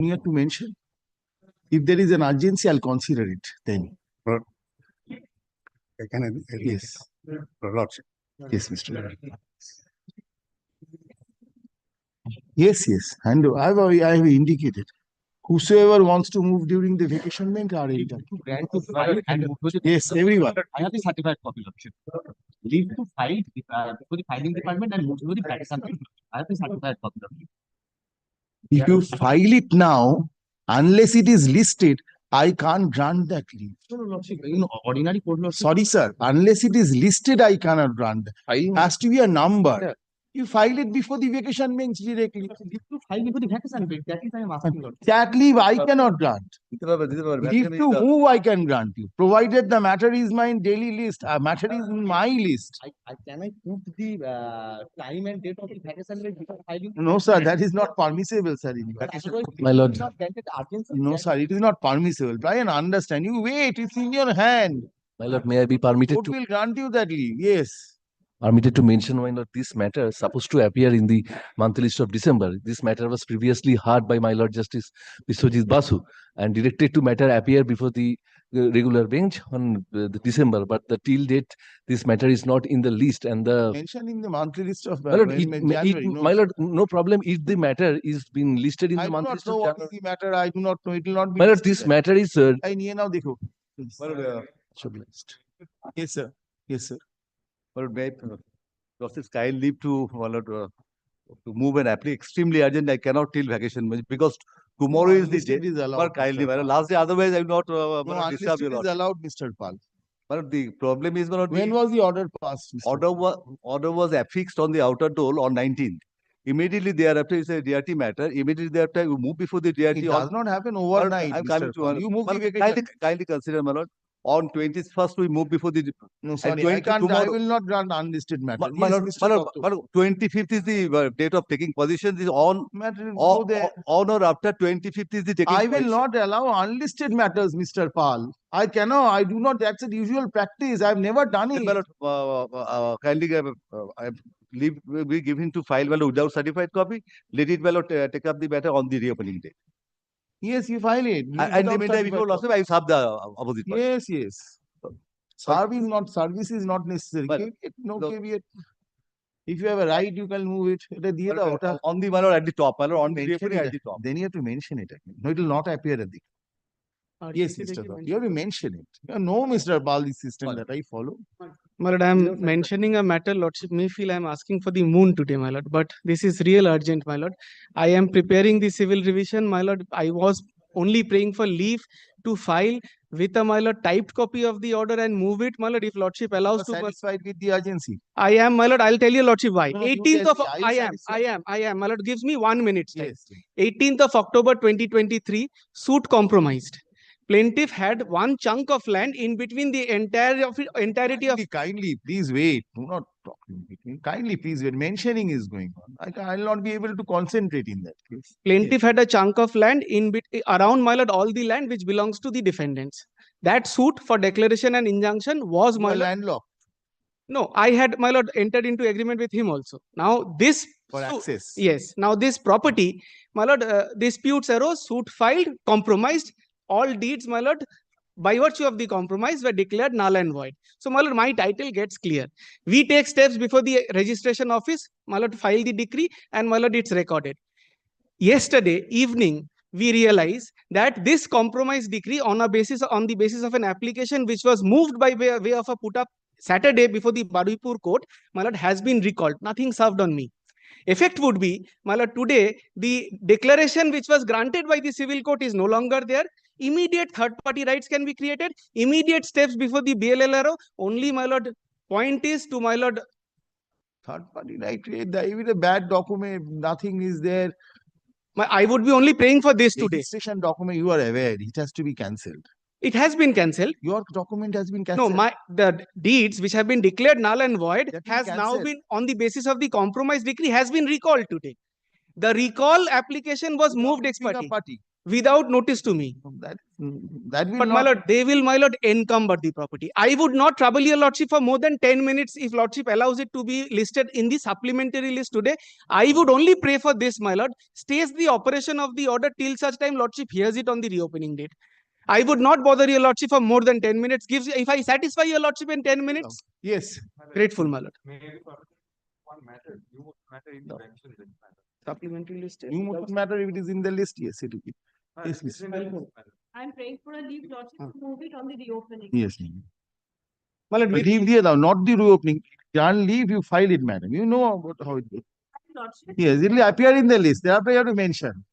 Here to mention. If there is an urgency, I'll consider it then. Yes. Lordship. Yes, Mr. Lord. Yes, yes. And I have indicated. Whosoever wants to move during the vacation may are entitled. Yes, everyone. I have the certified copy of it. Leave to file before the filing department and move to the petition. I have the certified copy of it. If you file it now, unless it is listed, I can't grant that leave. In ordinary court law. Sorry, sir. Unless it is listed, I cannot grant. Has to be a number. Yeah. You file it before the vacation bench directly. Leave to file before the vacation bench. That is I am asking. That leave I cannot grant. Leave to move I can grant you, provided the matter is my daily list. Matter is in my list. Can I put the time and date of the vacation bench before filing? No, sir. That is not permissible, sir. My lord. Not granted urgency. No, sir. It is not permissible. Try and understand. You wait. It's in your hand. My lord, may I be permitted Court will grant you that leave. Yes. permitted to mention, my lord, this matter is supposed to appear in the monthly list of December. This matter was previously heard by my lord Justice Biswajit Basu and directed to matter appear before the regular bench on the December. But the till date, this matter is not in the list, and the Mention in the monthly list of my lord, January. my lord, no problem if the matter is being listed in I the do monthly not list know of what January. is the matter. I do not know. It will not be. My lord, listed this there. matter is I need now. Dekho. should be listed. Yes, sir. Yes, sir. Justice, kind leave to move an application extremely urgent. I cannot till vacation because tomorrow is the Unlisted day. is allowed. Kindly, Mr. Pal. last day. Otherwise, I will not No, disturb you. unlisted is allowed, Mr. Pal. But the problem is, When was the order passed, Mr. order was affixed on the outer door on 19th. Immediately thereafter, it's a DRT matter. Immediately thereafter, you move before the DRT. It does not happen overnight, I'm Mr. coming Pal. to You move the vacation. kindly consider, my lord. On 21st, we move before the. No, and sorry, 20 I can't. I tomorrow- will not grant unlisted matter. My Yes, lord, Mr. my lord, Doctor. my lord, 25th is the date of taking position. Is on Matter go there. on or after 25th is the taking. I will position. not allow unlisted matters, Mr. Pal. I cannot. I do not. That's a usual practice. I've never done Then, it. my lord, kindly leave we give him to file without certified copy. Let it take up the matter on the reopening day. Yes, you file it. And the without meantime, if you certified lost, I have the opposite. copy. Yes, yes. Service is not necessary. But- Caveat, no No. caveat. If you have a right, you can move it. এটা দিয়ে দাও, ওটা On the my lord, at the top, my lord, on the mention reopening it. at the top. Then you have to mention it again. No, it will not appear at the. Yes, Mr. Doctor. You have to mention it. No, Mr. Pal, the system that I follow. My lord, I am mentioning a matter. Lordship may feel I am asking for the moon today, my lord, but this is real urgent, my lord. I am preparing the civil revision, my lord. I was only praying for leave to file with a, my lord, typed copy of the order and move it, my lord, if lordship allows to. Satisfied with the urgency. I am, my lord. I'll tell you, lordship, why. No, you 18th tell of me. Are you satisfied? I am, my lord. Gives me 1 minute time. Yes. 18th of October 2023, suit compromised. Plaintiff had one chunk of land in between the entirety of. Kindly, please wait. Do not talk in between. Kindly, please wait. Mentioning is going on. I will not be able to concentrate in that case. Plaintiff had a chunk of land around, my lord, all the land which belongs to the defendants. That suit for declaration and injunction was, You my are lord. landlocked No, I had, my lord, entered into agreement with him also. Now this for access. Yes. Now this property, my lord, disputes arose, suit filed, compromised. All deeds, my lord, by virtue of the compromise were declared null and void. So, my lord, my title gets clear. We take steps before the registration office, my lord, file the decree, and my lord, it's recorded. Yesterday evening, we realized that this compromise decree on the basis of an application which was moved by way of a put up Saturday before the Badipur court, my lord, has been recalled. Nothing served on me. Effect would be, my lord, today the declaration which was granted by the civil court is no longer there. Immediate third-party rights can be created. Immediate steps before the BLLRO. Only, my lord, point is to, my lord. Third party right. Even a bad document, nothing is there. I would be only praying for this today. Registration document, you are aware, it has to be cancelled. It has been cancelled. Your document has been No, cancelled. the deeds which have been declared null and void That is has now cancelled. been on the basis of the compromise decree has been recalled today. The recall application was moved ex parte Party. without notice to me. That is That will But my not, lord, they will, my lord, encumber the property. I would not trouble your lordship for more than 10 minutes if lordship allows it to be listed in the supplementary list today. I would only pray for this, my lord, stays the operation of the order till such time lordship hears it on the reopening date. I would not bother your lordship for more than 10 minutes. If I satisfy your lordship in 10 minutes, yes. grateful, my lord. One matter, you matter in the eviction list matter. Supplementary list. You won't matter if it is in the list, yes, it will be. Yes, It's Mr. in the list matter. I'm praying for a leave lordship to move it on the reopening. Yes, ma'am. My lord, we- Leave the, not the reopening. Can't leave, you file it, madam. You know about how it goes. Lordship, Yes, it will appear in the list. Thereafter you have to mention.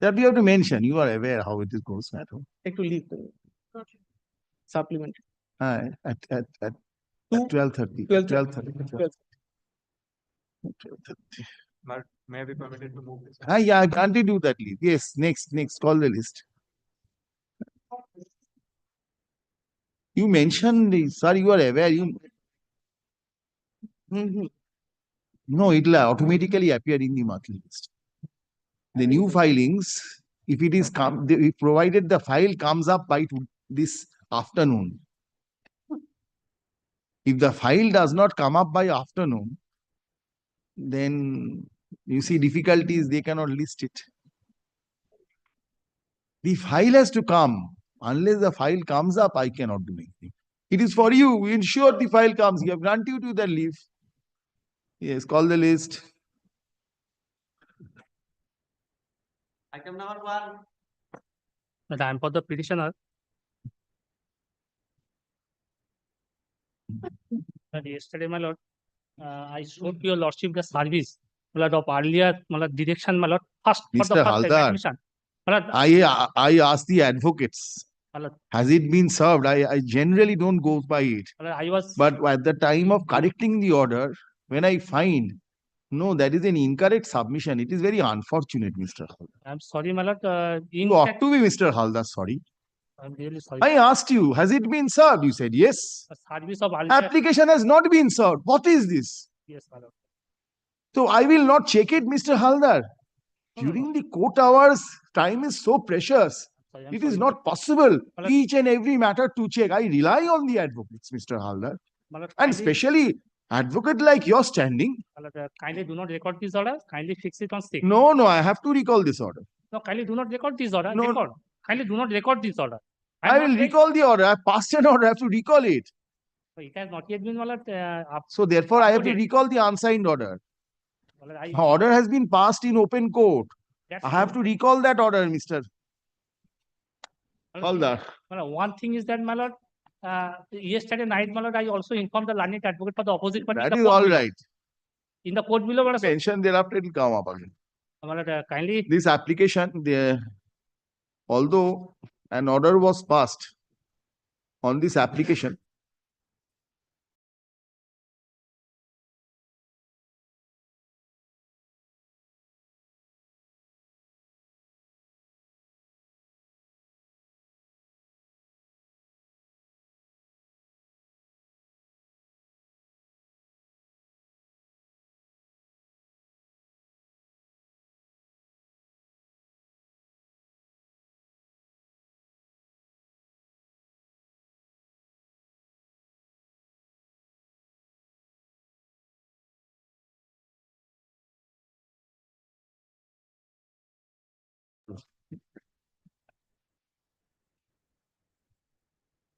That you have to mention. You are aware how it is goes, madam. take to leave. lordship. Supplementary. At Two- 12:30. 12:30. 12:30. May I be permitted to move this? Yeah, can't you do that leave? Yes, next, call the list. You mentioned this, sir, you are aware, you. No, it will automatically appear in the monthly list. The new filings, if it is provided the file comes up by this afternoon. If the file does not come up by afternoon, then you see difficulties, they cannot list it. The file has to come. Unless the file comes up, I cannot do anything. It is for you. We ensure the file comes. You have granted you the leave. Yes, call the list. Item number 1. But I am for the petitioner. But yesterday, my lord, I showed to your lordship the service, my lord, of earlier, my lord, direction, my lord, first for the Mr. first time Haldar, admission. My lord, I asked the advocates, my lord, has it been served? I generally don't go by it. my lord, I was, But at the time of correcting the order, when I find, no, that is an incorrect submission. It is very unfortunate, Mr. Haldar. I'm sorry, my lord, in You ought fact, to be Mr. Haldar, sorry. I'm really sorry. I asked you, has it been served? You said yes. The service of earlier, Application has not been served. What is this? yes, my lord. So I will not check it, Mr. Haldar. No, no, During the court hours, time is so precious. Sorry, I'm It is sorry. not possible My lord- each and every matter to check. I rely on the advocates, Mr. Haldar. My lord, And kindly, especially advocate like your standing. my lord, kindly do not record this order. Kindly fix it on stick. No, I have to recall this order. No, kindly do not record this order. No, Record. Kindly do not record this order. I will recall the order. I passed an order. I have to recall it. It has not yet been, my lord, up. So therefore, I have to Uploaded. recall the unsigned order. My lord, I, The order has been passed in open court. that's I have to recall that order, Mr. my lord, Haldar. my lord, one thing is that, my lord, yesterday night, my lord, I also informed the learned advocate for the opposite party. in That the is court all below. right. In the court below, my lord, so, Pension thereafter it will come up again. my lord, kindly, This application, although an order was passed on this application,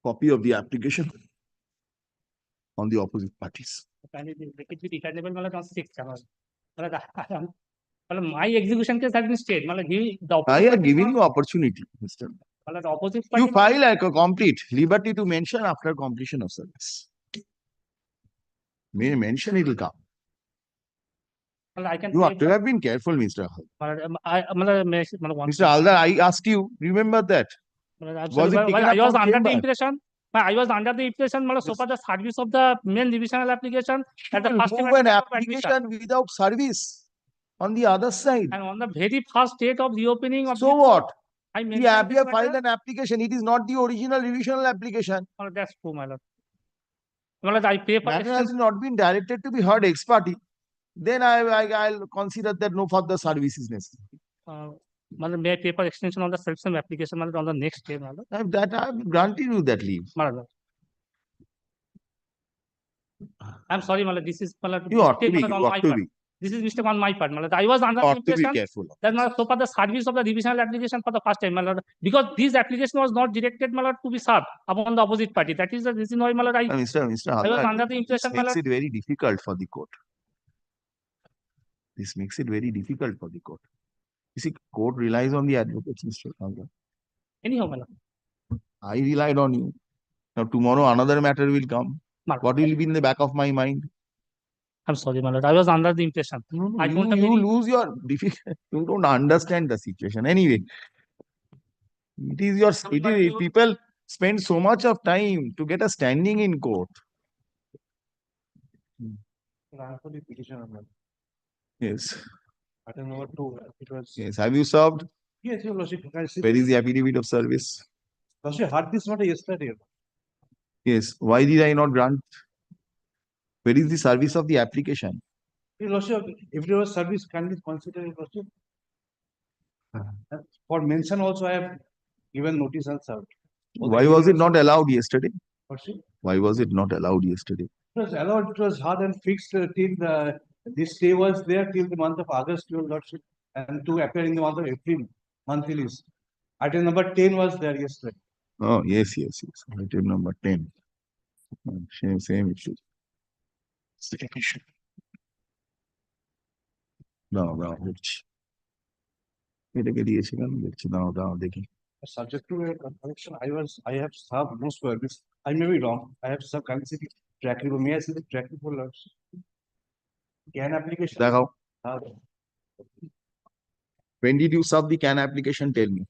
copy of the application on the opposite parties. kindly make it be returnable, my lord, on 6th, my lord. My lord, my execution case has been stayed. My lord, the I opposite am party, giving you opportunity, Mr. my lord, the opposite party, You file like a complete liberty to mention after completion of service. May mention it will come. my lord, I can. You pay have to have been careful, Mr. Haldar. my lord, my lord, my lord, one Mr. Haldar, I asked you, remember that. my lord, I'm Was sorry, it my lord, taken I up was from under the chamber? impression. I was under the impression, my lord, so far the service of the main divisional application You at the will first move time an of admission. application without service on the other side. And on the very first date of reopening of So this, what? I The mentioned this API filed matter. an application. It is not the original revisional application. My lord, that's true, my lord. My lord, I pay for Matter has extension. not been directed to be heard ex parte. Then I'll consider that no further service is necessary. may I pay for extension on the self-same application on the next day? I've granted you that leave. I'm sorry, this is You ought to mistake be, on you my ought to part. be, This is mistake on my part. I was under the ought to be impression careful. that so far the service of the revisional application for the first time, because this application was not directed to be served upon the opposite party. That is the reason why Mr. I was Haddad, under the this impression, makes it very difficult for the court. This makes it very difficult for the court. You see, court relies on the advocates, Mr. Haddad. anyhow, I relied on you. Now tomorrow another matter will come. What will be in the back of my mind? I'm sorry, I was under the impression. I don't have You any- lose your difficult. You don't understand the situation. Anyway, it is your people spend so much of time to get a standing in court. Answer the petition amendment. Yes. Item number 2, it was. Yes. Have you served? Yes, your lordship. Where is the affidavit of service? Lordship, had this not yesterday. Yes. Why did I not grant? Where is the service of the application? Your lordship, if there was service, can be considered, your lordship? For mention also, I have given notice and served. Why was it not allowed yesterday? Lordship, Why was it not allowed yesterday? it was allowed, it was hard and fixed till this stay was there till the month of August, your lordship, and to appear in the month of April, monthly list. Item number 10 was there yesterday. Oh, yes. Item number 10. Same issue. দাও দেখছি এটাকে দিয়েছি কেন দেখছি দাও দেখি Subject to a correction, I have served most service. I may be wrong. I have served considered track report. May I see the track report, lordship? Can application. দেখাও Uh, when did you serve the can application, tell me,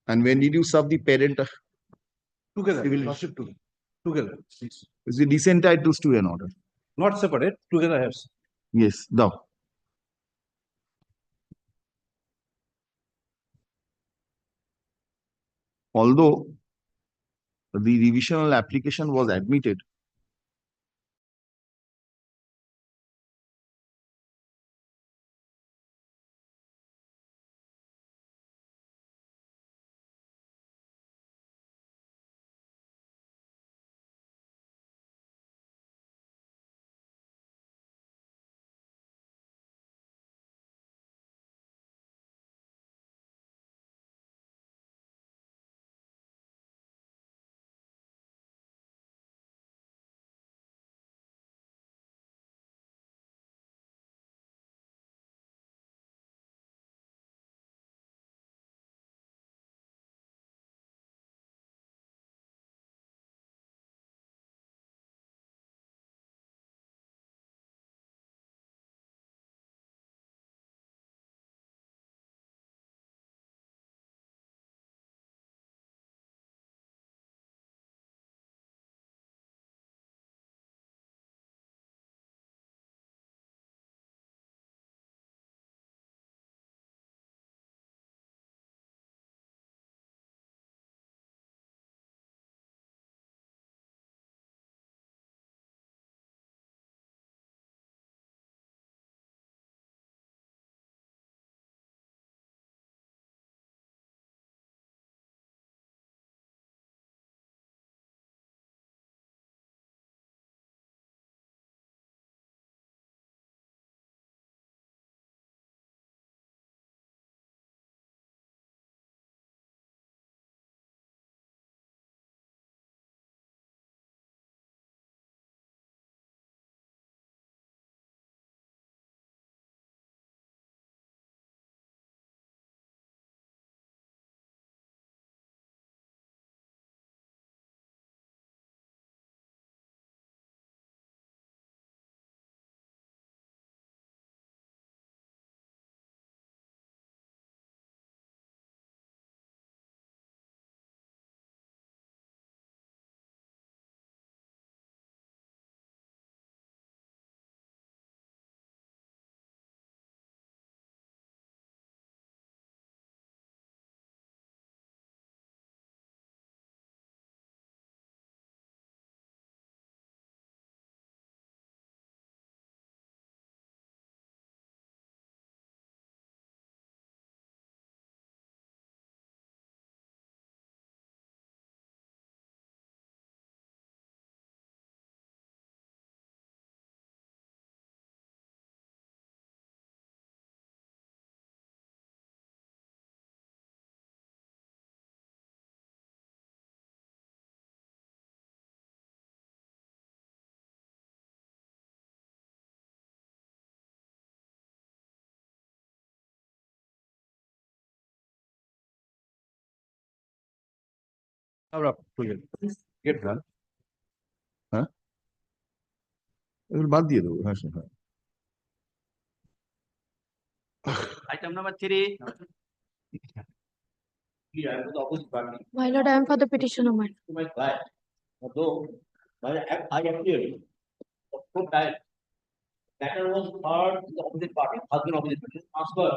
and when did you serve the parent? Together, Civil- lordship, together. Please. Is the dissent to stay an order? Not separate, together I have. Yes, দাও although the revisional application was admitted, Get done. Huh? বাদ দিয়ে দেবো হ্যাঁ হ্যাঁ Item number 3. My lord, I am for the petition of mine. To my client. Although, I appeared. So that matter was heard to the opposite party, husband opposite party, transfer.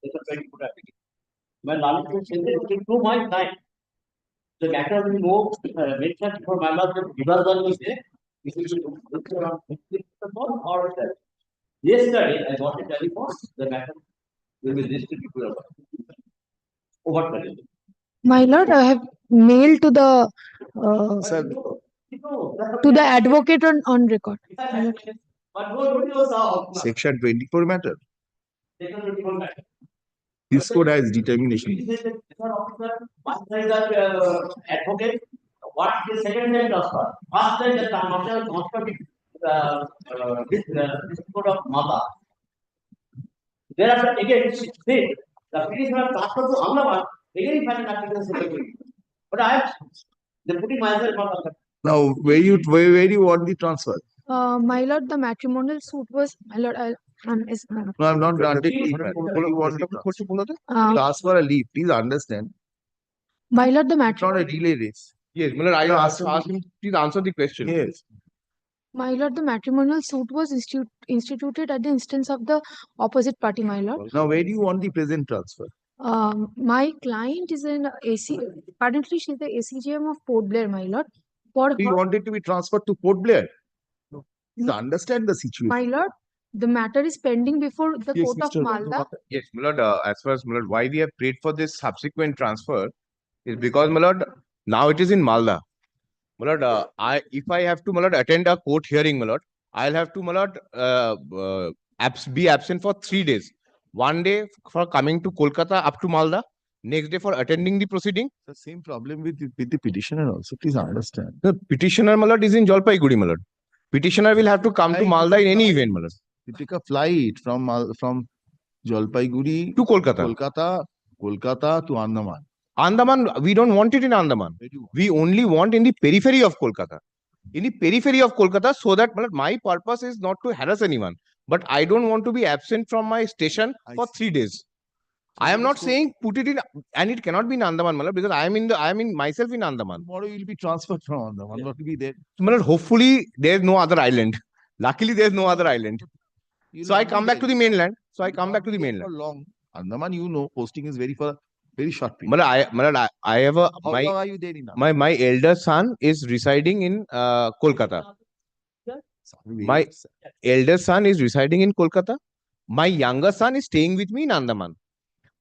It's a very good application. My knowledge was sent to my client. The matter will be moved, mentioned for my lord, reversal is there. This is or that. Yesterday, I got a telephone, the matter will be listed to your over. My lord, I have mailed to the Sir, advocate on record. My lord. section 24 matter. This code has determination. Advocate, what the second time transfer? First time the transfer this code of mother. Thereafter again, see, the petitioner transfer to Ahmedabad, again find application secretary. But I have, they putting myself on the. Now, where do you want the transfer? My lord, the matrimonial suit was, my lord, No, I'm not undertaking it, madam. What do you want the transfer? Transfer a leave. Please understand. my lord, the It's not a matrimonial, relay race. Yes, Malad, I No, asked him, please answer the question. Yes. my lord, the matrimonial suit was instituted at the instance of the opposite party, my lord. Now, where do you want the present transfer? My client is an AC, currently she's the ACGM of Port Blair, my lord. For Do you her, want it to be transferred to Port Blair? Please understand the situation. my lord, the matter is pending before the Yes, court of Mr. Malda. Yes, Malad, as far as Malad, why we have prayed for this subsequent transfer is because Malad, now it is in Malda. Malad, if I have to Malad attend a court hearing, Malad, I'll have to Malad be absent for 3 days. 1 day for coming to Kolkata up to Malda, next day for attending the proceeding. The same problem with the petitioner also. Please understand. The petitioner Malad is in Jalpaiguri, Malad. Petitioner will have to come to Malda in any event, Malad. You take a flight from Jalpaiguri To Kolkata. Kolkata to Andaman. Andaman, we don't want it in Andaman. Where do you want? We only want in the periphery of Kolkata. In the periphery of Kolkata, so that Malad, my purpose is not to harass anyone. But I don't want to be absent from my station I for see. 3 days. So I am let us not go- saying put it in, and it cannot be in Andaman, Malad, because I am in myself in Andaman. Tomorrow you will be transferred from Andaman. Not to be there. So, Malad, hopefully there's no other island. Luckily, there's no other island. You So will I not be come back to there. the mainland. So I You will come not back to be the there mainland. For long. Andaman, you know, posting is very short period. Malad, I have a How long are you there in Andaman? my elder son is residing in Kolkata. My elder son is residing in Kolkata. My younger son is staying with me in Andaman.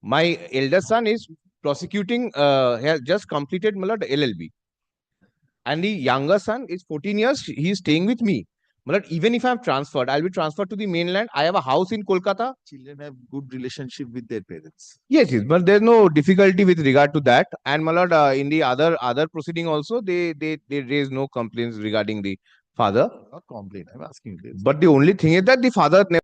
My elder son is prosecuting, has just completed Malad LLB. And the younger son is 14 years, he is staying with me. Malad, even if I'm transferred, I'll be transferred to the mainland. I have a house in Kolkata. Children have good relationship with their parents. Yes, but there's no difficulty with regard to that. And Malad, in the other proceeding also, they raise no complaints regarding the father. Not complain. I'm asking you this. But the only thing is that the father never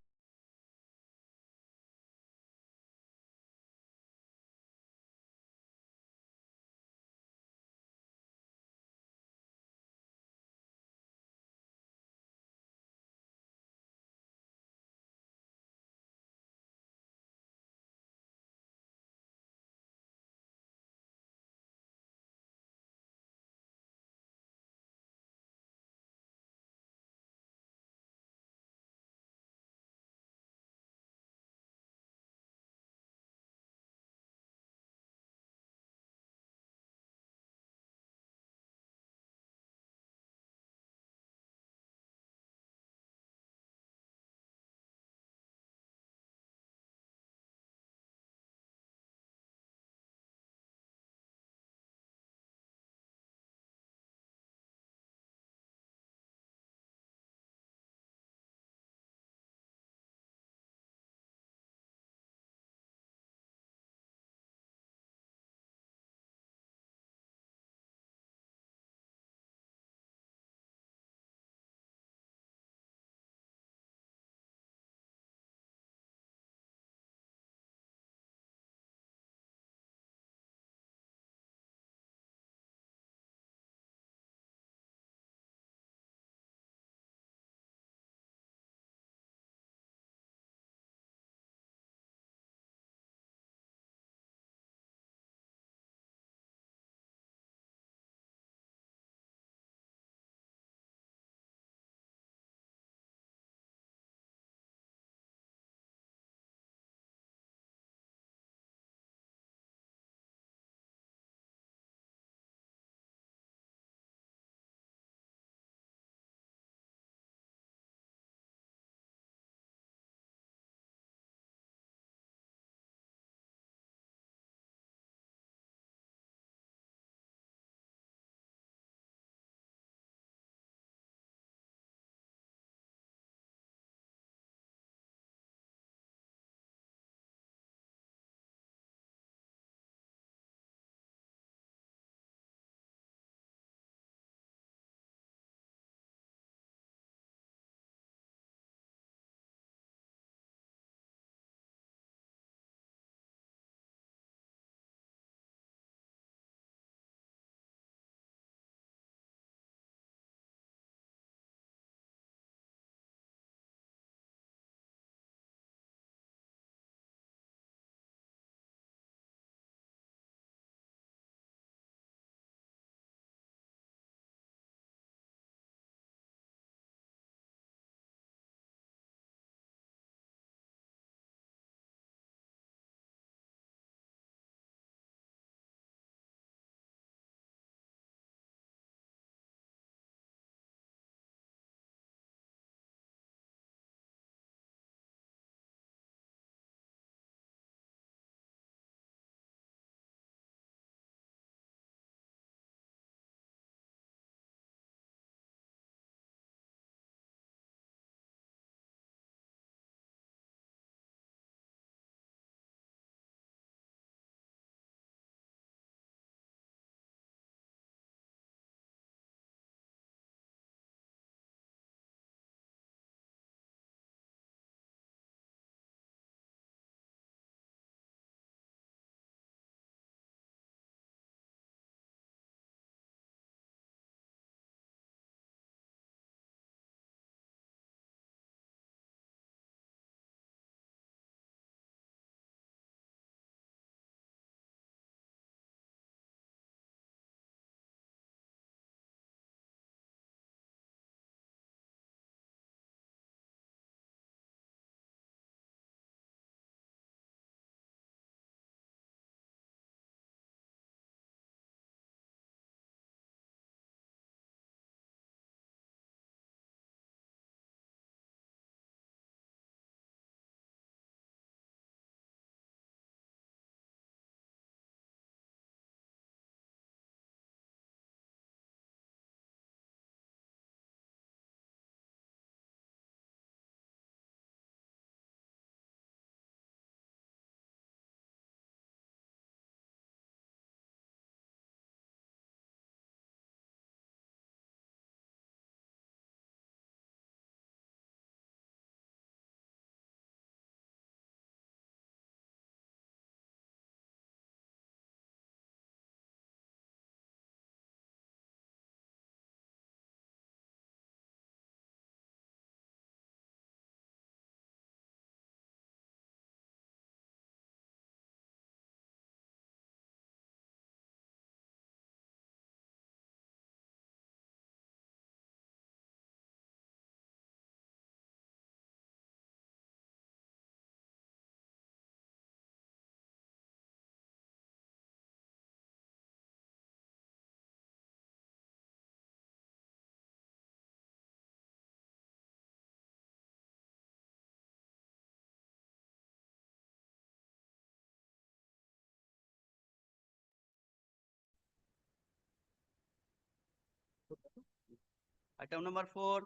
Item number 4.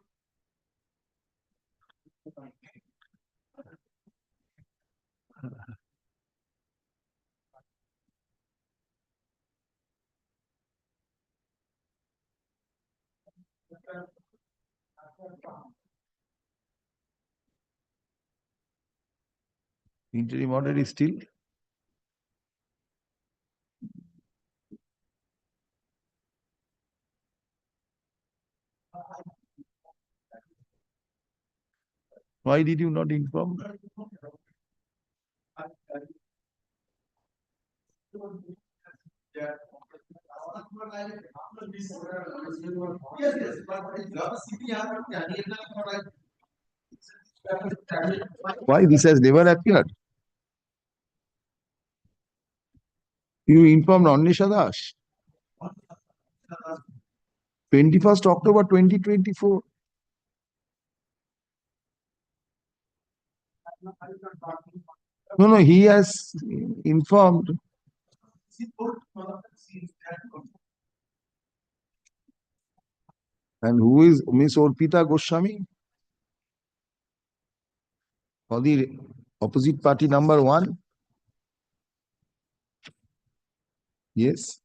Interim order is still. Why did you not inform? Why this has never appeared? You informed Anisha Das. 21st October 2024. No, he has informed. And who is Miss Orpita Goswami? For the opposite party number 1? Yes.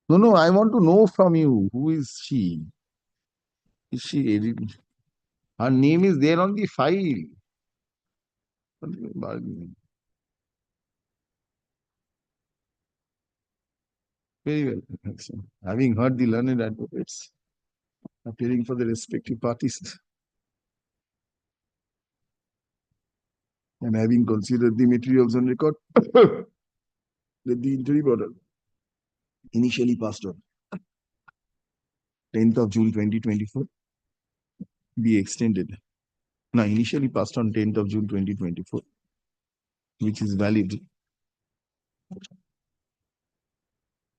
No, I want to know from you, who is she? Is she editing? Her name is there on the file. Very well. Having heard the learned advocates appearing for the respective parties and having considered the materials on record, that the interim order initially passed on 10th of June 2024 be extended. Now, initially passed on 10th of June 2024, which is valid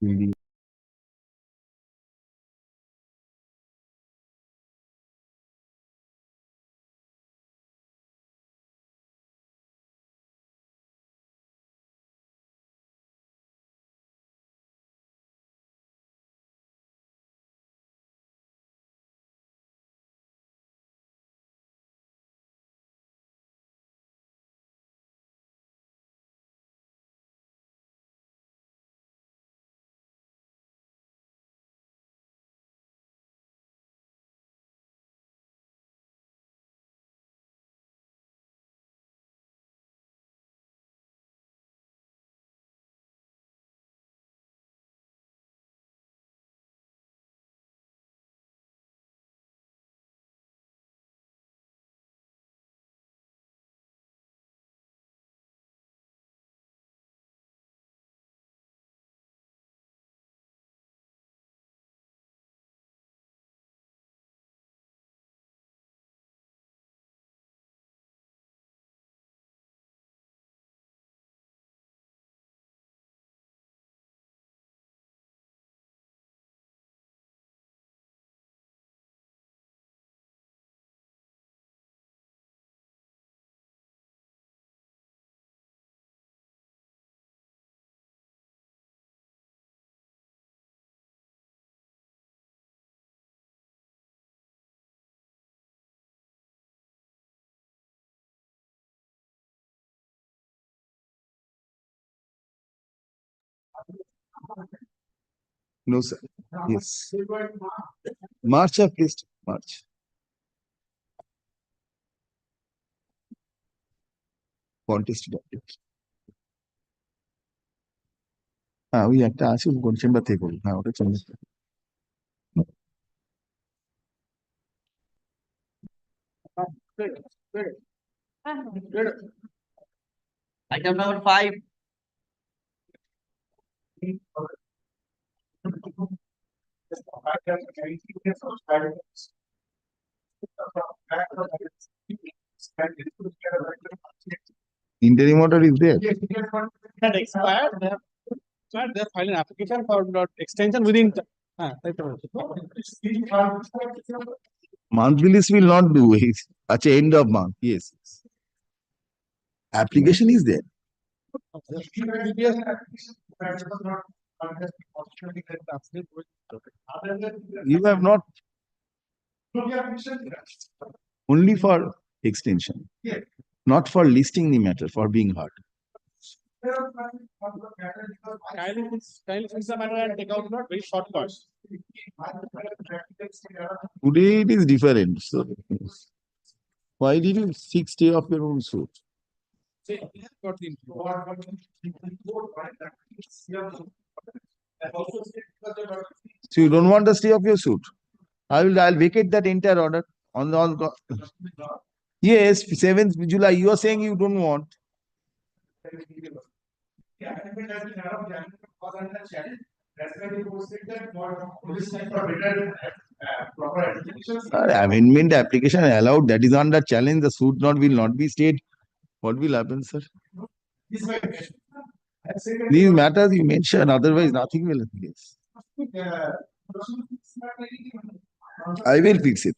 in the no, sir. Yes. March of list. March. Contested object. ওই একটা আছে কোন chamber থেকে করবো ওটা chamber Item number 5. interim order is there. That expired. They filed an application for extension within. Monthly list will not do it. At the end of month, yes. Application is there. You have not only for extension, not for listing the matter for being heard. Kindly fix the matter and take out very short parts. Today it is different. So why did you seek stay of your own suit? So you don't want the stay of your suit. I'll vacate that entire order on the yes, 7th July. You are saying you don't want. Amendment application allowed, that is under challenge. The suit will not be stayed. What will happen, sir? These matters you mentioned, otherwise nothing will happen. Yes. I will fix it.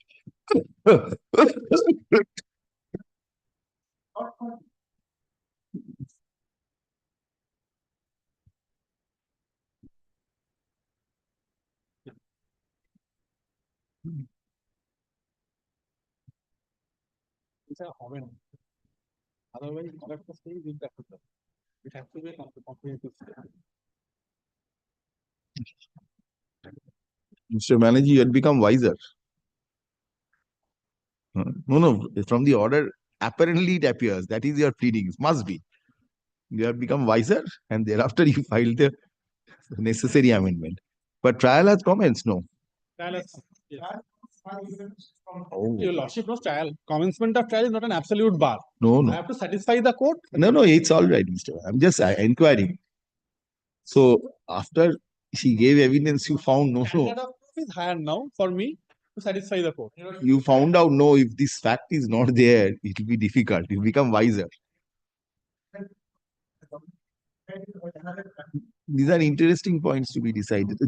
Otherwise, the stay is impractical. It has to be a comprehensive stay. Mr. Manager, you had become wiser. No, from the order, apparently it appears that is your pleadings, must be. You have become wiser and thereafter you filed the necessary amendment. But trial has commenced, no? Oh. Your lordship, no trial. Commencement of trial is not an absolute bar. No, I no. have to satisfy the court. No, it's all right, Mr. I'm just inquiring. So after she gave evidence, you found no. Standard of proof is higher now for me to satisfy the court. You found out no, if this fact is not there, it will be difficult. You become wiser. These are interesting points to be decided.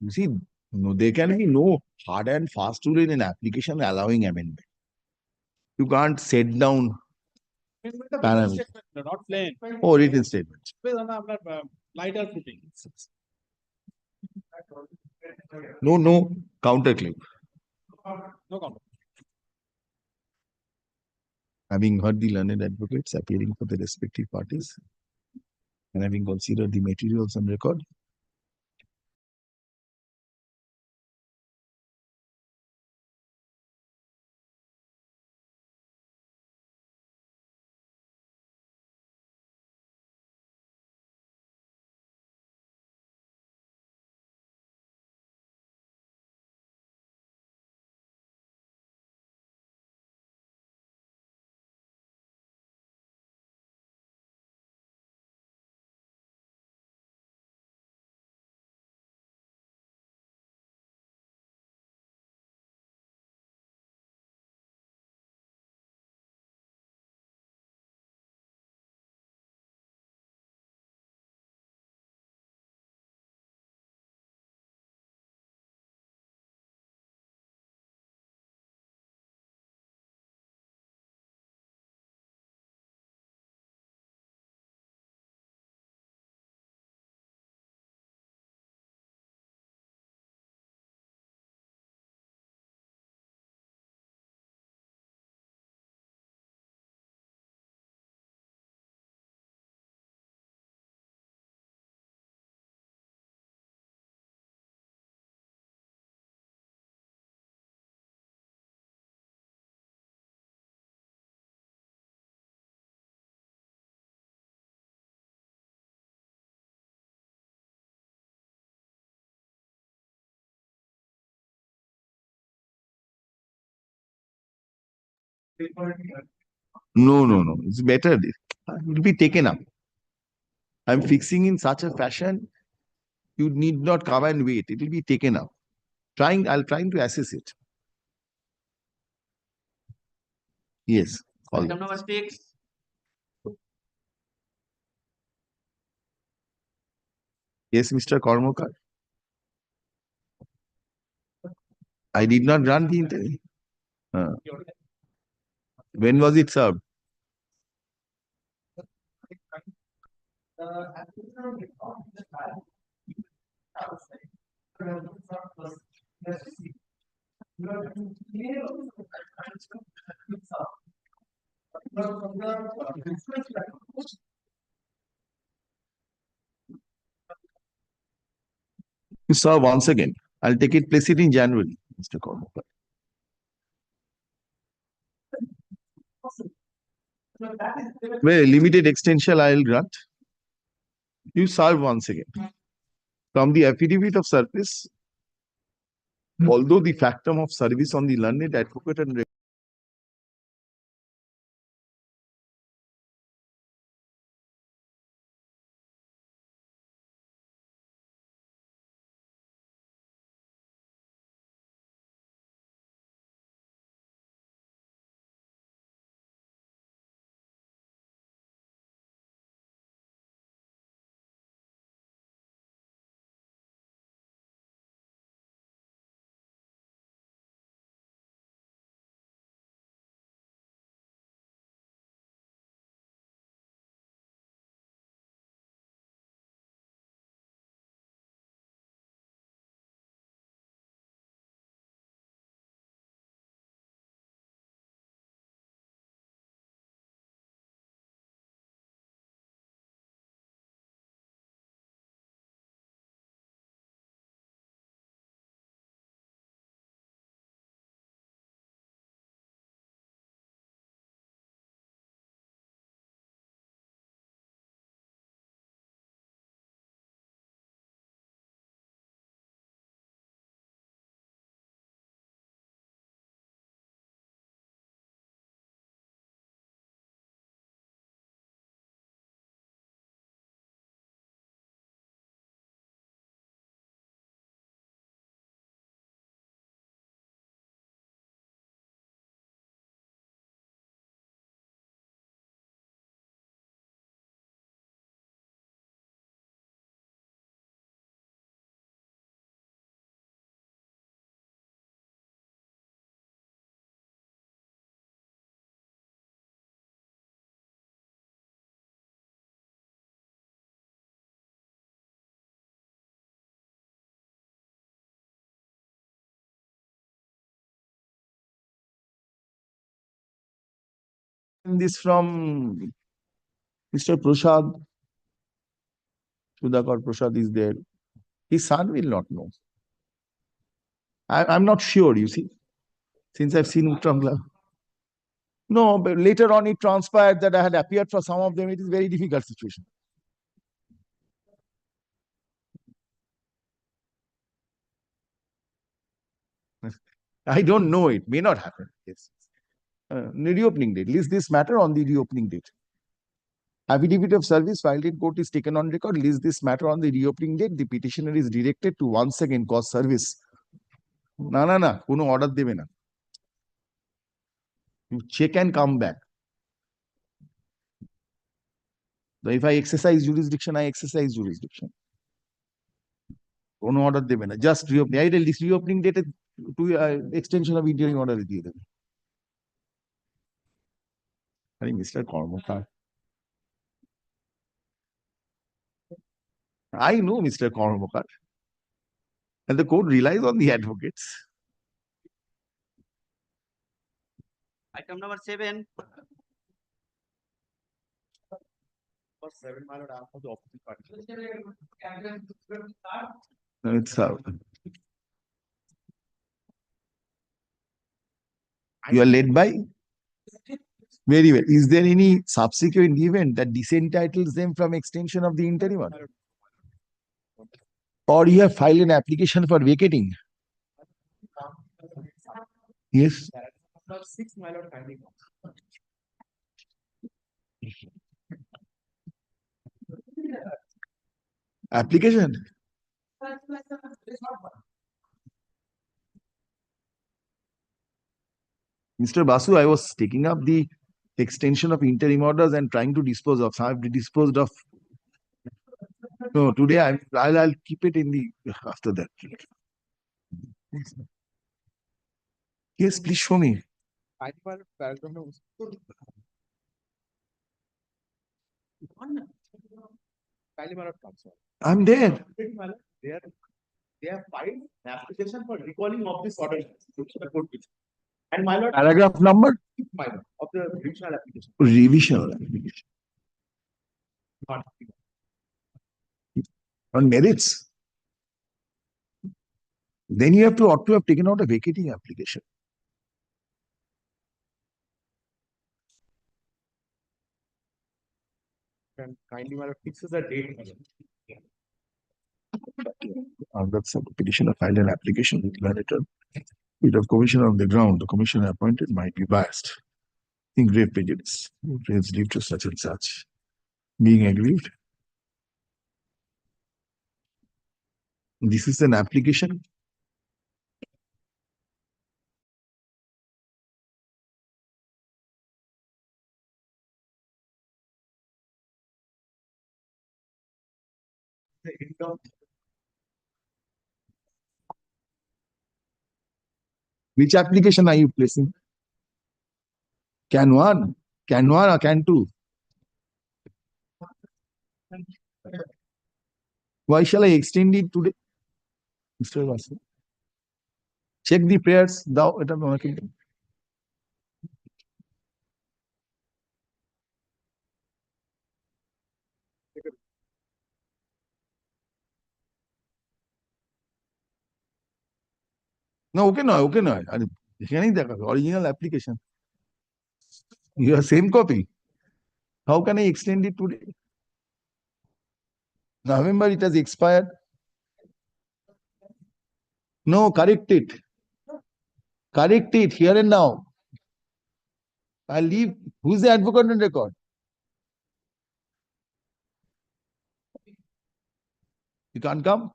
You see, there can be no hard and fast rule in an application allowing amendment. You can't set down parameters. Not plain. Oh, written statement. Lighter footing. No counterclaim. No comment. Having heard the learned advocates appearing for the respective parties and having considered the materials on record, no. It's better. It will be taken up. I'm fixing in such a fashion, you need not come and wait. It will be taken up. I'll trying to assess it. Yes. All Item number 6. Yes, Mr. Kormokar. I did not run the interview. When was it served? You saw once again. I'll take it place it in January, Mr. Kormakar. Well, limited extension I'll grant. You serve once again. From the affidavit of service, although the factum of service on the learned advocate and this from Mr. Prasad. Sudhakar Prasad is there. His son will not know. I'm not sure, you see, since I've seen Uttamla. No, but later on it transpired that I had appeared for some of them. It is very difficult situation. I don't know. It may not happen. Yes. Reopening date. List this matter on the reopening date. Affidavit of service filed in court is taken on record. List this matter on the reopening date. The petitioner is directed to once again cause service. Na. Kuno order debe na. You check and come back. So if I exercise jurisdiction, I exercise jurisdiction. Kuno order debe na. Just reopening. I this reopening date to extension of interim order diye debe. Mr. Kormakar. I know Mr. Kormakar. And the court relies on the advocates. Item number 7. It's you are led by? Very well. Is there any subsequent event that disentitles them from extension of the interim order? Or you have filed an application for vacating? Yes. Application? Mr. Basu, I was taking up the extension of interim orders and trying to dispose of. So I've disposed of. No, today I'll keep it in the after that. Yes, please show me. Kindly, my lord, come, sir. I'm there. They have filed an application for recalling of this order. And my lord, Paragraph number? my lord, of the revisional application. Revision application. Not- On merits. Then you ought to have taken out a vacating application. And kindly, my lord, fixes the date. my lord. That's a petitioner filed an application with letter. With a commissioner on the ground, the commissioner appointed might be biased. In grave prejudice, raise leave to such and such. Being aggrieved. This is an application. The end of Which application are you placing? Can 1, can 1 or can 2? Why shall I extend it today? Mr. Vasu. Check the prayers. Thou এটা আমাকে No, okay নয় আরে এখানেই দেখাবে original application. Your same copy. How can I extend it today? November it has expired. No, correct it. Correct it here and now. I leave. Who's the advocate on record? You can't come.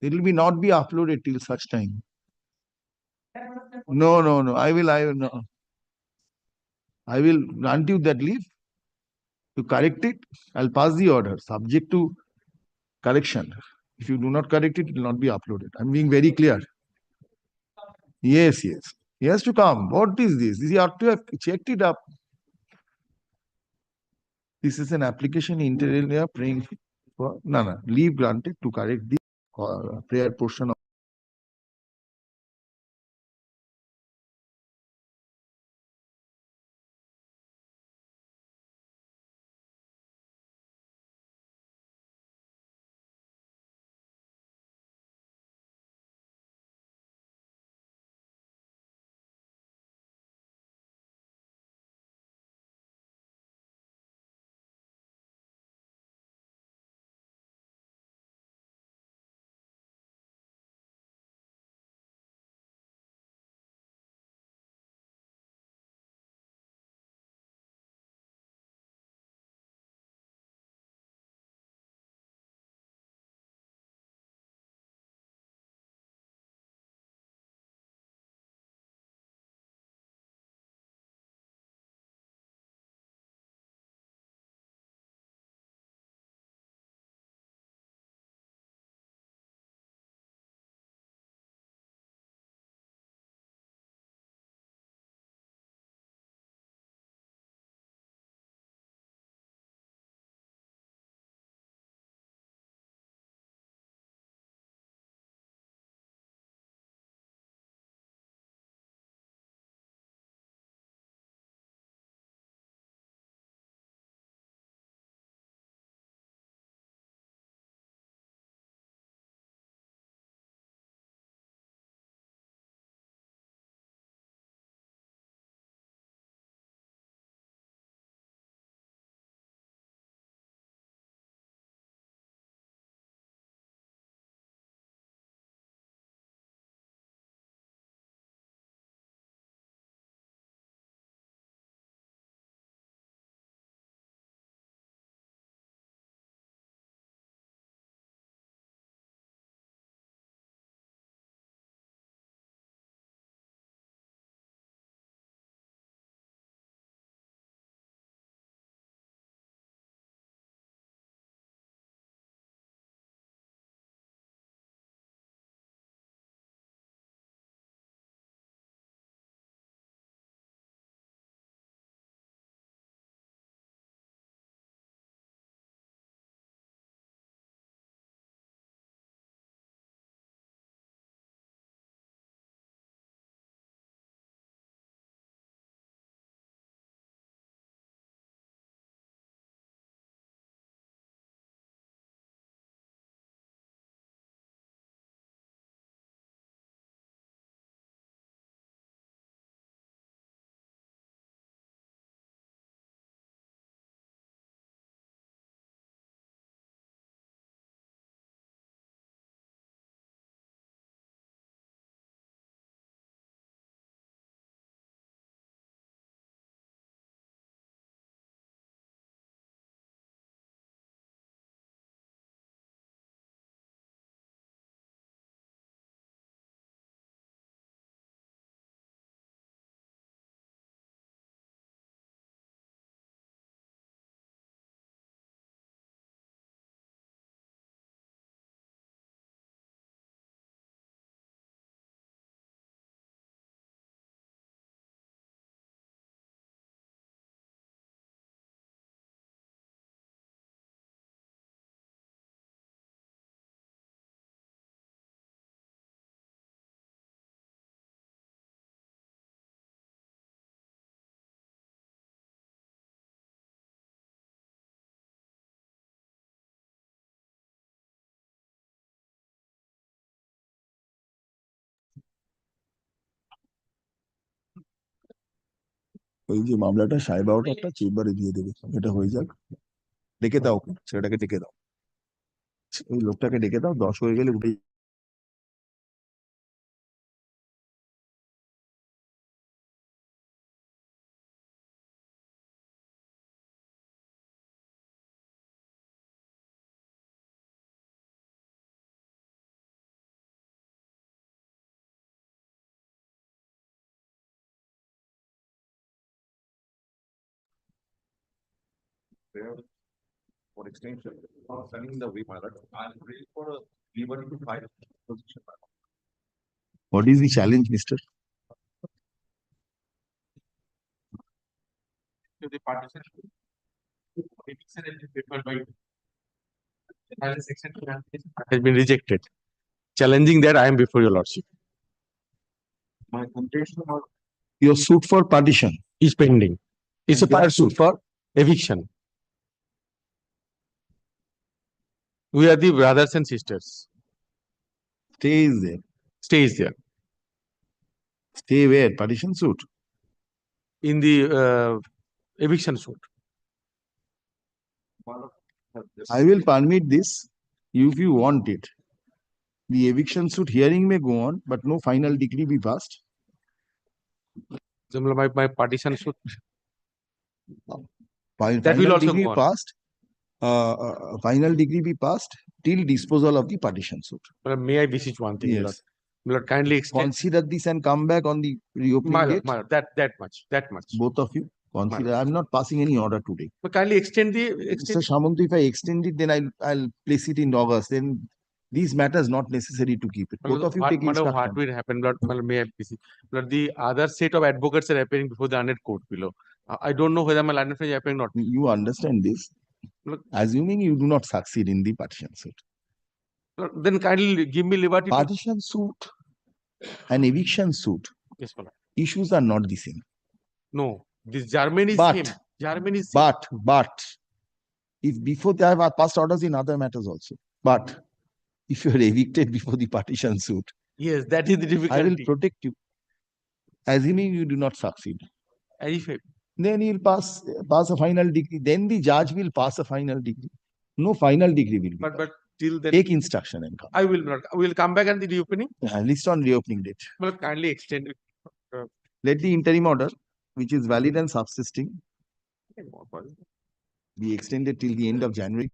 It will be not be uploaded till such time. No. I will no. I will grant you that leave to correct it. I'll pass the order subject to correction. If you do not correct it, it will not be uploaded. I'm being very clear. Yes. He has to come. What is this? He ought to have checked it up. This is an application inter alia praying for leave granted to correct the prayer portion of ওই যে মামলাটা 12:30 একটা চেম্বারে দিয়ে দেবে, এটা হয়ে যাক, ডেকে দাও ওকে, ছেলেটাকে ডেকে দাও, ওই লোকটাকে ডেকে দাও, 10 হয়ে গেলে উঠে for extension, for standing in the way, my lord. I'm ready for a liberty to file position. What is the challenge, mister? To the partition. Eviction has been preferred by. As a section two has been rejected. Challenging that I am before your lordship. My contention of your suit for partition Is pending. It's a And their prior suit for eviction. We are the brothers and sisters. stays there. Stays there. Stay where? Partition suit. In the eviction suit. I will permit this if you want it. The eviction suit hearing may go on, but no final decree be passed. My partition suit. Final That will also decree go on. passed. Final decree be passed till disposal of the partition suit. May I beseech one thing, Yes. Lord? Lord, kindly extend. Consider this and come back on the reopening date. My lord, that much. Both of you consider. I'm not passing any order today. But kindly extend the Mr. Samantu, if I extend it, then I'll place it in August. Then these matters not necessary to keep it. Both of you take What instruction. will happen, Lord? May I beseech? Lord, the other set of advocates are appearing before the learned court below. I don't know whether my learned friend is appearing or not. You understand this? Look. Assuming you do not succeed in the partition suit. Lord, then kindly give me liberty. Partition suit and eviction suit Yes, my lord. issues are not the same. No, this German is But- same. German is same. But if before they have passed orders in other matters also. But if you are evicted before the partition suit, Yes, that is the I will difficulty. protect you. Assuming you do not succeed, As if then he'll pass a final decree. Then the judge will pass a final decree. No final decree will be. but till then Take instruction and come. I will not. We will come back at the reopening. List on reopening date. But kindly extend it. Let the interim order, which is valid and subsisting, be extended till the end of January.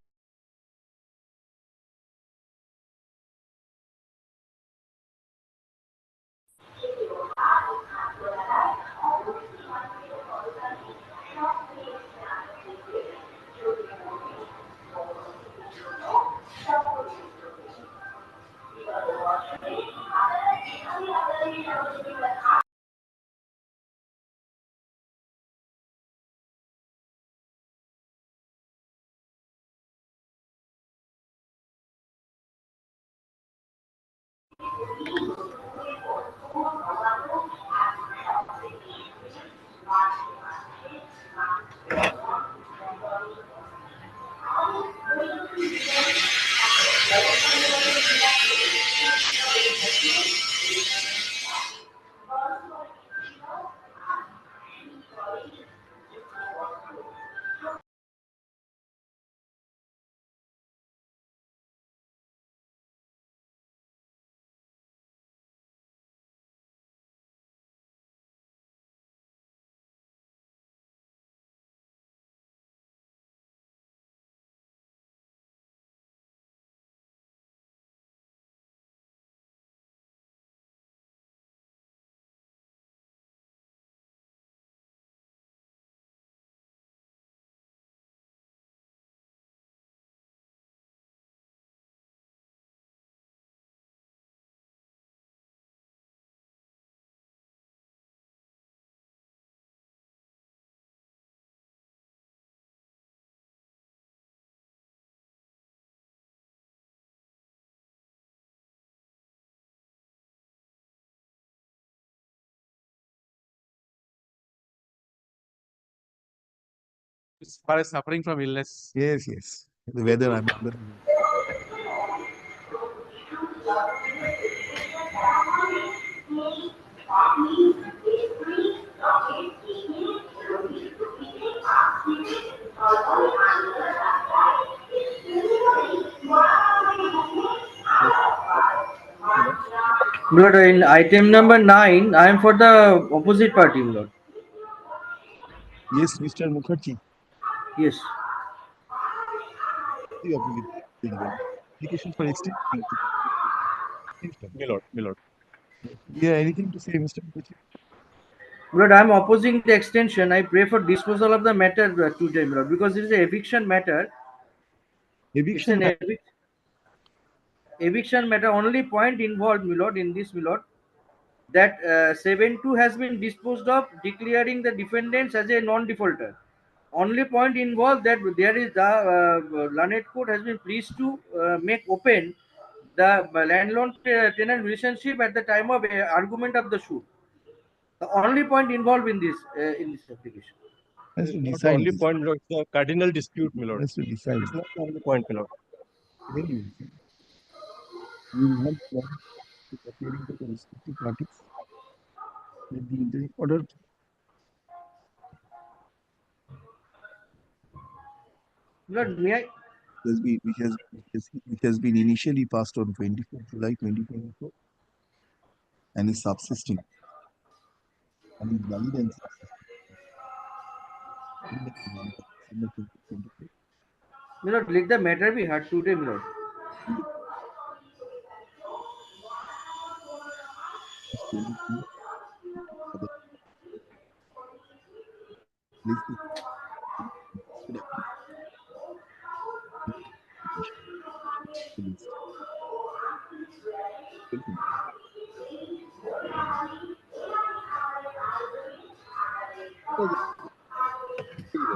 as far as suffering from illness. Yes, yes. The weather I'm under. Lord, in item number 9, I am for the opposite party, Lord. Yes, Mr. Mukherjee. Yes. The opposite. Application for extension. My lord. Yeah, anything to say, Mr. Mukherjee? Lord, I am opposing the extension. I pray for disposal of the matter today, Lord, because it is an eviction matter. It's Eviction. an eviction matter. Only point involved, my lord, in this, my lord, that 7-2 has been disposed of, declaring the defendants as a non-defaulter. Only point involved that there is the learned court has been pleased to make open the landlord-tenant relationship at the time of argument of the suit. The only point involved in this application. Has to Not the decide. only this. point, my lord, it's a cardinal dispute, my lord. Has to decide. It's not the only point, my lord. Anyway, we want to appearing to the respective parties with the interim order. Lord, may I? Which has been initially passed on 24th July 2024 and is subsisting and is valid and subsisting. My lord, let the matter be heard today, my lord.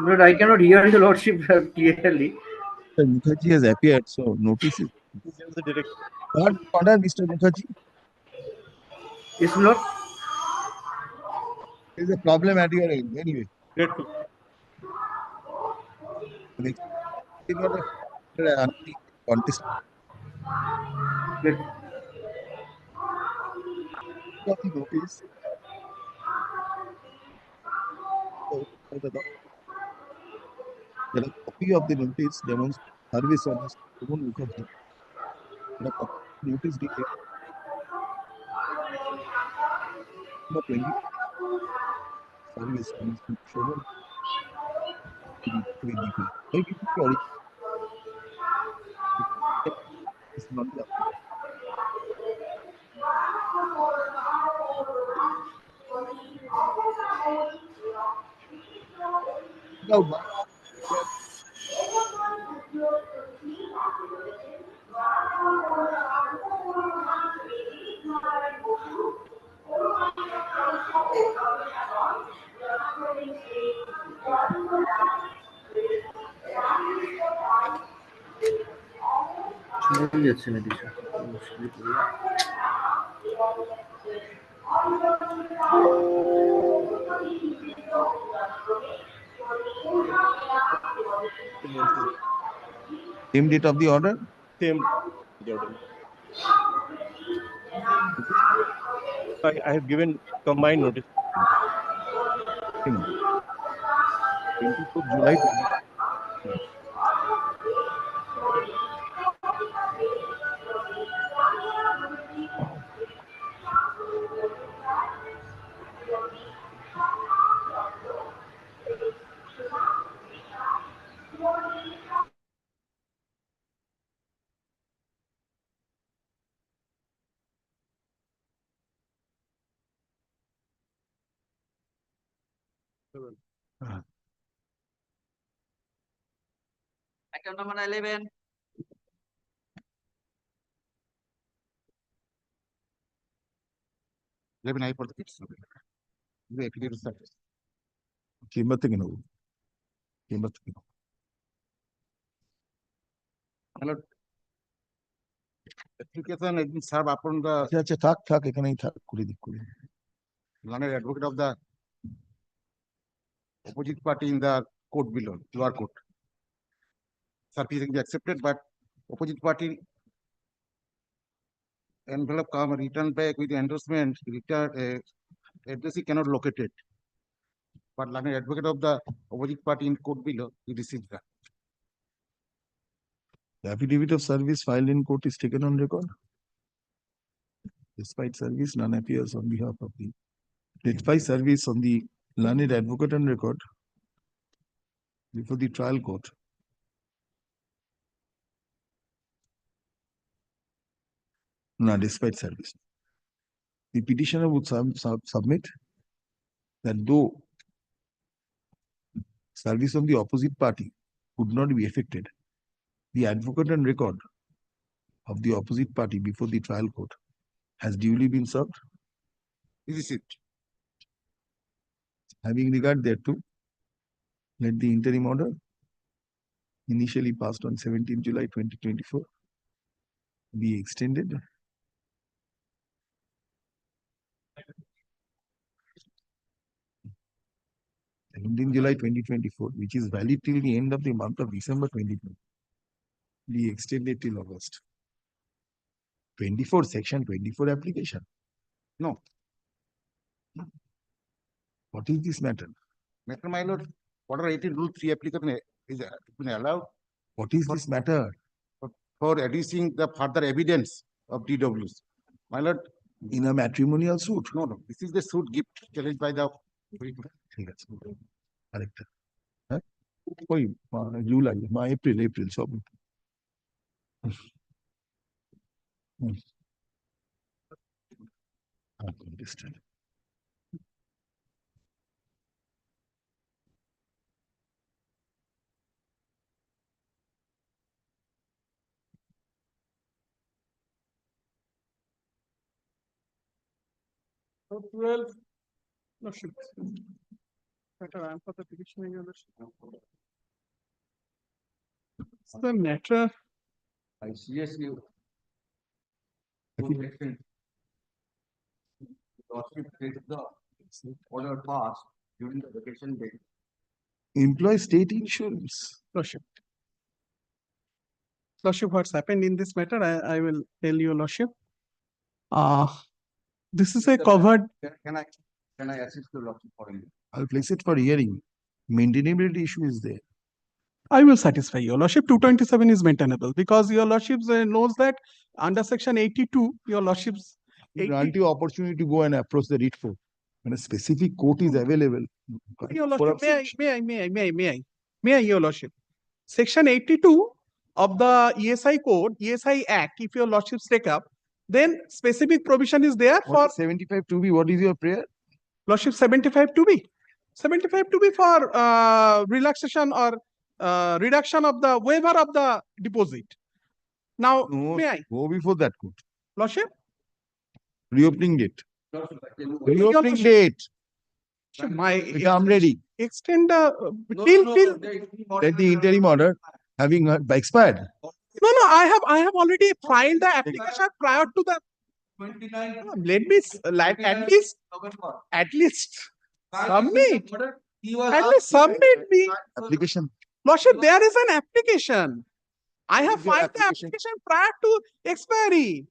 Lord, I cannot hear your lordship clearly. Mukherjee has appeared, so notice it. This is the direct. Order, Mr. Mukherjee. Yes, my lord. There is a problem at your end. Anyway, Grateful. Contest. Good. Of the notice. That a copy of the notice demonstrates service on Mr. Mukherjee. The notice dated number 20 service on Mr. Shobhan with DP. I give you the it's not the no, but শোনাই যাচ্ছে না কিছু মুশকিল করে। same date of the order. Same. Jordan. I have given combined notice. 24th July 20. Item number 11. I for the petition. The affidavit service. Chamber থেকে নেব chamber থেকে নেব Application has been served upon the আচ্ছা থাক এখানেই থাক করে দিক করে learned advocate of the opposite party in the court below, lower court. Service is accepted, but opposite party envelope come return back with endorsement, return address he cannot locate it. But learned advocate of the opposite party in court below, he received that. The affidavit of service filed in court is taken on record. Despite service, none appears on behalf of the. Despite service on the learned advocate on record before the trial court. No, despite service. The petitioner would submit that though service of the opposite party could not be affected, the advocate on record of the opposite party before the trial court has duly been served. Is it? Having regard thereto, let the interim order initially passed on 17 July 2024 be extended July 2024, which is valid till the end of the month of December 2020, be extended till August 24, section 24 application. No. What is this matter? Matter, my lord, order 18 rule 3 application is been allowed What is this matter? for adducing the further evidence of DWs. My lord, In a matrimonial suit? no, this is the suit gift challenged by the. ঠিক আছে আরেকটা হ্যাঁ ওই July April সব understand. So 12, no shit. Matter, I am for the petition in your lordship. The matter, I seriously. Lordship takes the order passed during the vacation day. Employ state insurance. lordship. Lordship, what's happened in this matter, I will tell you, lordship. This is a covered, Can I assist the lordship for you? I'll place it for hearing. Maintainability issue is there. I will satisfy your lordship. 227 is maintainable because your lordship knows that under section 82, your lordship's Grant you opportunity to go and approach the writ court. When a specific court is available. Your for lordship, a- may I, your lordship. Section 82 of the ESI code, ESI Act, if your lordships take up, then specific provision is there for What is 75 to be? What is your prayer? lordship 75 to be. 75 to be for relaxation or reduction of the waiver of the deposit. Now, No, may I, go before that court. lordship? Reopening date. Your Reopening lordship, date. my I'm ready. extend the till Let the interim order having expired. No, I have already filed the application prior to the. 29. Let me like at least submit. At least submit me. Application. Lordship, there is an application. I have Is your filed the application? application prior to expiry.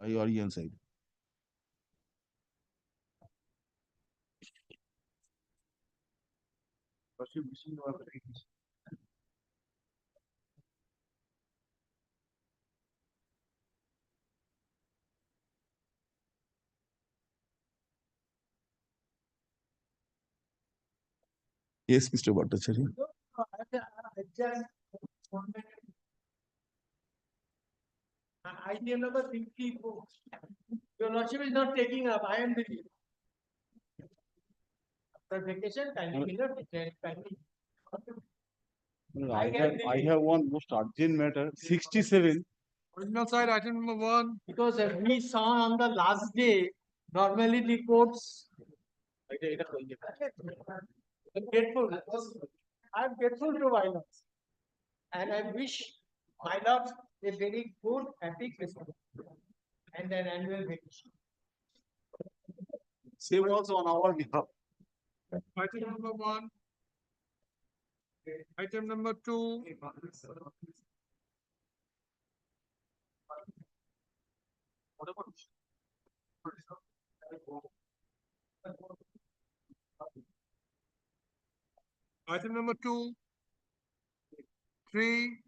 Orient side. Lordship, wishing you a very good. Yes, Mr. Bhattacharya. Item number 54. Your lordship is not taking up. I am busy. After vacation, kindly, Milord, kindly. I have one most urgent matter, 67. Original side, item number 1. Because we saw on the last day, normally the courts. I'm grateful. I'm grateful to my lords. And I wish my lords a very good, happy Christmas. And an annual vacation. Same also on our behalf. Item number 1. Item number 2. Item number 2, 3,